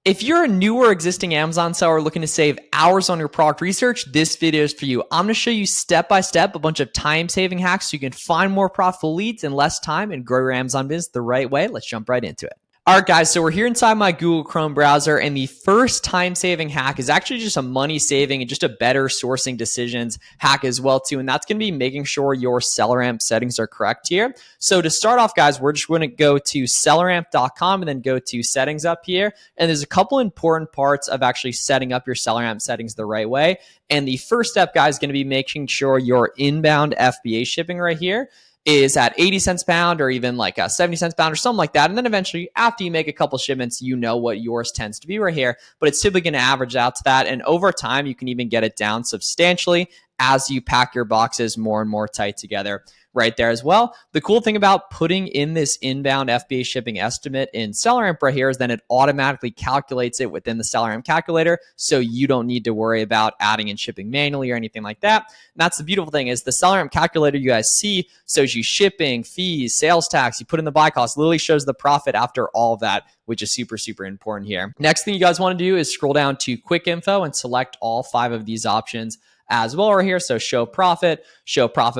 If you're a new or existing Amazon seller looking to save hours on your product research, this video is for you. I'm going to show you step by step a bunch of time-saving hacks so you can find more profitable leads in less time and grow your Amazon business the right way. Let's jump right into it. All right, guys, so we're here inside my Google Chrome browser, and the first time-saving hack is actually just a money-saving and just a better sourcing decisions hack as well, too, and that's going to be making sure your SellerAmp settings are correct here. So to start off, guys, we're just going to go to SellerAmp.com and then go to settings up here, and there's a couple important parts of actually setting up your SellerAmp settings the right way, and the first step, guys, is going to be making sure your inbound FBA shipping right here is at 80 cents a pound or even like 70 cents a pound or something like that. And then eventually, after you make a couple shipments, you know what yours tends to be right here, but it's typically going to average out to that. And over time, you can even get it down substantially as you pack your boxes more and more tight together right there as well. The cool thing about putting in this inbound FBA shipping estimate in SellerAmp right here is then it automatically calculates it within the SellerAmp calculator, so you don't need to worry about adding in shipping manually or anything like that. And that's the beautiful thing is the SellerAmp calculator you guys see shows you shipping, fees, sales tax, you put in the buy cost, literally shows the profit after all of that, which is super, super important here. Next thing you guys want to do is scroll down to quick info and select all 5 of these options as well right here. So show profit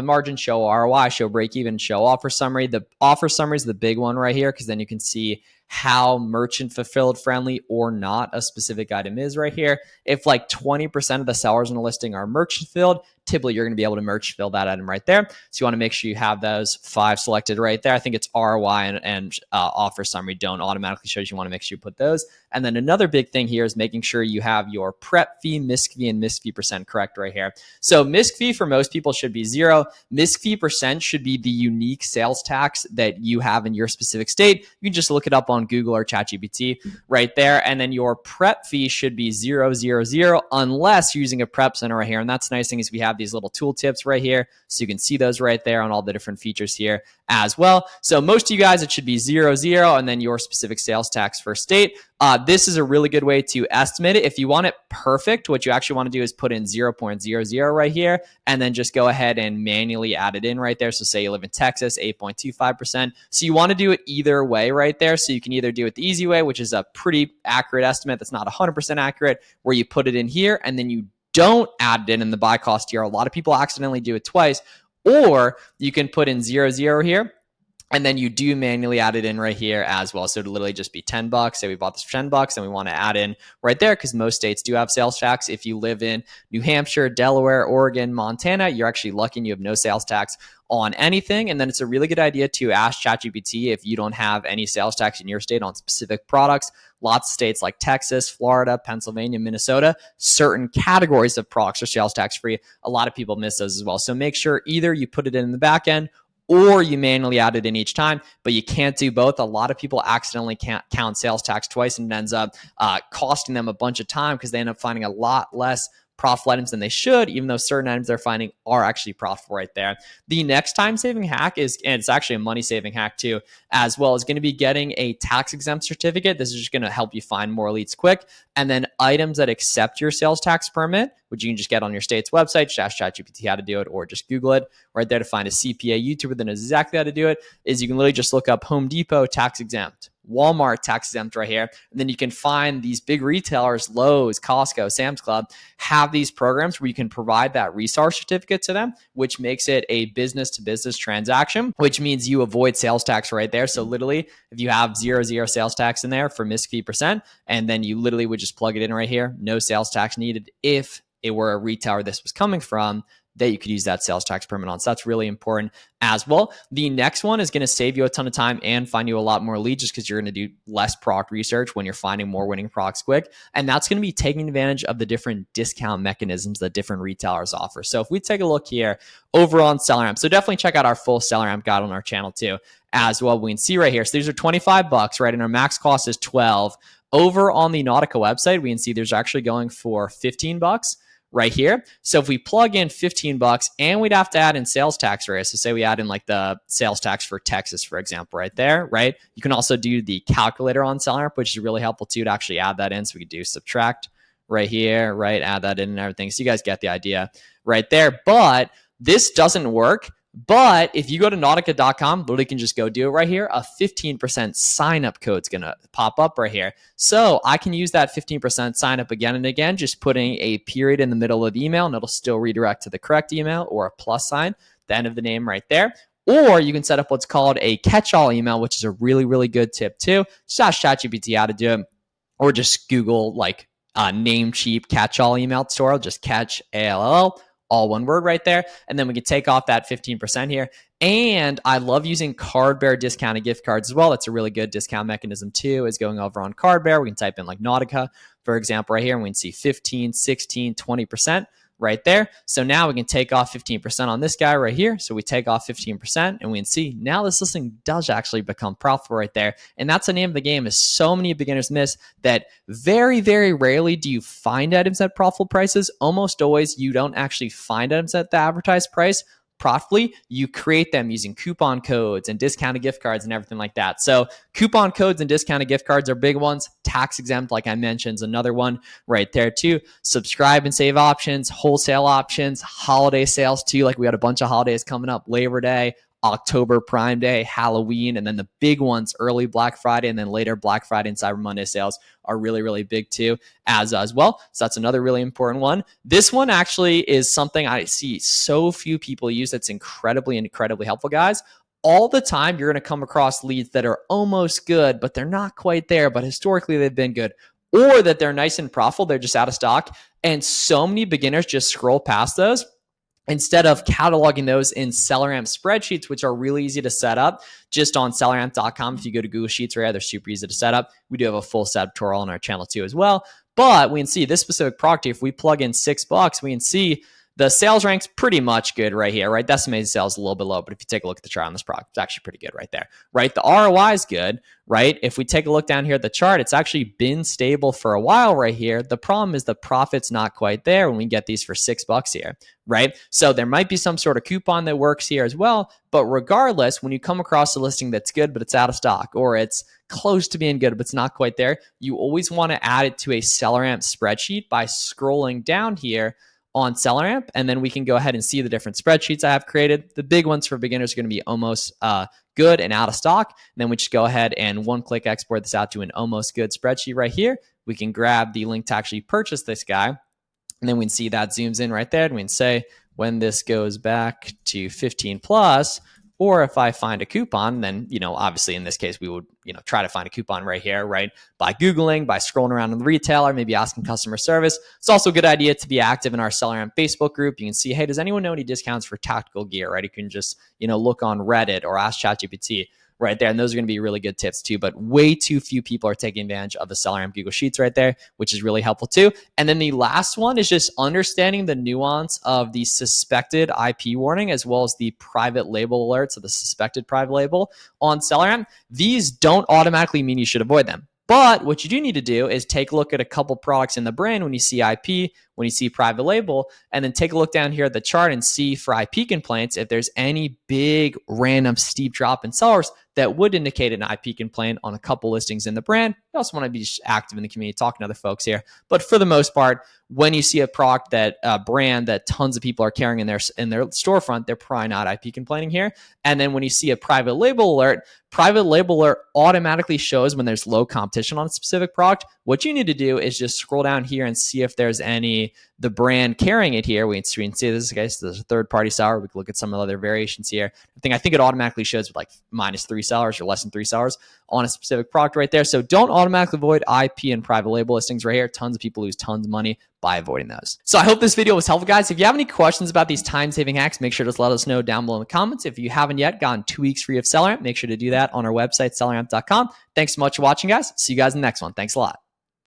margin, show ROI, show break even, show offer summary. The offer summary is the big one right here because then you can see how merchant fulfilled friendly or not a specific item is right here. If like 20% of the sellers in a listing are merchant filled, typically you're going to be able to merchant fill that item right there. So you want to make sure you have those 5 selected right there. I think it's ROI and offer summary don't automatically show you. You want to make sure you put those. And then another big thing here is making sure you have your prep fee, misc fee, and misc fee percent correct right here. So misc fee for most people should be 0. Misc fee percent should be the unique sales tax that you have in your specific state. You can just look it up on Google or ChatGPT right there. And then your prep fee should be 000 unless you're using a prep center right here. And that's the nice thing is we have these little tooltips right here. So you can see those right there on all the different features here as well. So most of you guys, it should be 000 and then your specific sales tax for state. This is a really good way to estimate it. If you want it perfect, what you actually want to do is put in 0.00 right here, and then just go ahead and manually add it in right there. So say you live in Texas, 8.25%. So you want to do it either way right there. So you can either do it the easy way, which is a pretty accurate estimate that's not 100% accurate, where you put it in here and then you don't add it in the buy cost here. A lot of people accidentally do it twice. Or you can put in 000 here, and then you do manually add it in right here as well. So it'll literally just be $10. Say we bought this for $10 and we want to add in right there because most states do have sales tax. If you live in New Hampshire, Delaware, Oregon, Montana, you're actually lucky and you have no sales tax on anything. And then it's a really good idea to ask ChatGPT if you don't have any sales tax in your state on specific products. Lots of states like Texas, Florida, Pennsylvania, Minnesota, certain categories of products are sales tax free. A lot of people miss those as well. So make sure either you put it in the back end or you manually add it in each time, but you can't do both. A lot of people accidentally can't count sales tax twice and it ends up costing them a bunch of time because they end up finding a lot less profitable items than they should, even though certain items they're finding are actually profitable right there. The next time-saving hack is, and it's actually a money-saving hack too, as well, is going to be getting a tax-exempt certificate. This is just going to help you find more leads quick. And then items that accept your sales tax permit, which you can just get on your state's website, just ask ChatGPT how to do it, or just Google it right there to find a CPA YouTuber that knows exactly how to do it, is you can literally just look up Home Depot tax-exempt, Walmart tax exempt right here. And then you can find these big retailers, Lowe's, Costco, Sam's Club, have these programs where you can provide that resource certificate to them, which makes it a business to business transaction, which means you avoid sales tax right there. So literally, if you have 0 sales tax in there for misc fee percent, and then you literally would just plug it in right here, no sales tax needed. If it were a retailer this was coming from, that you could use that sales tax permit on. So that's really important as well. The next one is going to save you a ton of time and find you a lot more leads just because you're going to do less product research when you're finding more winning products quick. And that's going to be taking advantage of the different discount mechanisms that different retailers offer. So if we take a look here over on SellerAmp, so definitely check out our full SellerAmp guide on our channel too as well. We can see right here. So these are $25, right? And our max cost is $12. Over on the Nautica website, we can see there's actually going for $15 right here. So if we plug in $15 and we'd have to add in sales tax rates, so say we add in like the sales tax for Texas, for example, right there, right? You can also do the calculator on SellerAmp, which is really helpful too to actually add that in. So we could do subtract right here, right? Add that in and everything. So you guys get the idea right there. But this doesn't work But if you go to Nautica.com, literally can just go do it right here. A 15% sign up code is going to pop up right here. So I can use that 15% sign up again and again, just putting a period in the middle of the email, and it'll still redirect to the correct email, or a plus sign at the end of the name right there. Or you can set up what's called a catch-all email, which is a really, really good tip too. Just ask ChatGPT how to do it, or just Google like Namecheap catch-all email store. Just catch ALL, all one word right there. And then we can take off that 15% here. And I love using Cardbear discounted gift cards as well. That's a really good discount mechanism too, is going over on Cardbear. We can type in like Nautica, for example, right here, and we can see 15, 16, 20% right there. So now we can take off 15% on this guy right here. So we take off 15% and we can see now this listing does actually become profitable right there. And that's the name of the game, is so many beginners miss that very, very rarely do you find items at profitable prices. Almost always you don't actually find items at the advertised price profitably. You create them using coupon codes and discounted gift cards and everything like that. So coupon codes and discounted gift cards are big ones. Tax exempt, like I mentioned, is another one right there too. Subscribe and save options, wholesale options, holiday sales too. Like we had a bunch of holidays coming up: Labor Day, October Prime Day, Halloween, and then the big ones, early Black Friday, and then later Black Friday and Cyber Monday sales are really, really big too as well. So that's another really important one. This one actually is something I see so few people use that's incredibly, incredibly helpful, guys. All the time, you're going to come across leads that are almost good, but they're not quite there, but historically they've been good, or that they're nice and profitable, they're just out of stock. And so many beginners just scroll past those instead of cataloging those in SellerAmp spreadsheets, which are really easy to set up just on SellerAmp.com. If you go to Google Sheets, right, they're super easy to set up. We do have a full setup tutorial on our channel too as well. But we can see this specific product, if we plug in $6, we can see the sales rank's pretty much good right here, right? The estimated sales a little bit low, but if you take a look at the chart on this product, it's actually pretty good right there, right? The ROI is good, right? If we take a look down here at the chart, it's actually been stable for a while right here. The problem is the profit's not quite there when we get these for $6 here, right? So there might be some sort of coupon that works here as well, but regardless, when you come across a listing that's good, but it's out of stock, or it's close to being good, but it's not quite there, you always want to add it to a SellerAmp spreadsheet by scrolling down here on SellerAmp, and then we can go ahead and see the different spreadsheets I have created. The big ones for beginners are going to be almost good and out of stock. And then we just go ahead and one-click export this out to an almost good spreadsheet right here. We can grab the link to actually purchase this guy, and then we can see that zooms in right there, and we can say when this goes back to 15 plus, or if I find a coupon, then, obviously in this case, we would, try to find a coupon right here, right? By Googling, by scrolling around in the retailer, maybe asking customer service. It's also a good idea to be active in our SellerAmp Facebook group. You can see, hey, does anyone know any discounts for tactical gear, right? You can just, look on Reddit or ask ChatGPT right there. And those are going to be really good tips too, but way too few people are taking advantage of the SellerAmp Google Sheets right there, which is really helpful too. And then the last one is just understanding the nuance of the suspected IP warning, as well as the private label alerts of the suspected private label on SellerAmp. These don't automatically mean you should avoid them. But what you do need to do is take a look at a couple products in the brand when you see IP, when you see private label, and then take a look down here at the chart and see for IP complaints if there's any big random steep drop in sellers that would indicate an IP complaint on a couple listings in the brand. You also want to be active in the community, talking to other folks here. But for the most part, when you see a product that brand that tons of people are carrying in their storefront, they're probably not IP complaining here. And then when you see a private label alert automatically shows when there's low competition on a specific product. What you need to do is just scroll down here and see if there's the brand carrying it here. We can see this, guys. There's a third-party seller. We can look at some of the other variations here. I think it automatically shows with like -3 sellers or less than 3 sellers on a specific product right there. So don't automatically avoid IP and private label listings right here. Tons of people lose tons of money by avoiding those. So I hope this video was helpful, guys. If you have any questions about these time-saving hacks, make sure to let us know down below in the comments. If you haven't yet gotten 2 weeks free of SellerAmp, make sure to do that on our website, SellerAmp.com. Thanks so much for watching, guys. See you guys in the next one. Thanks a lot.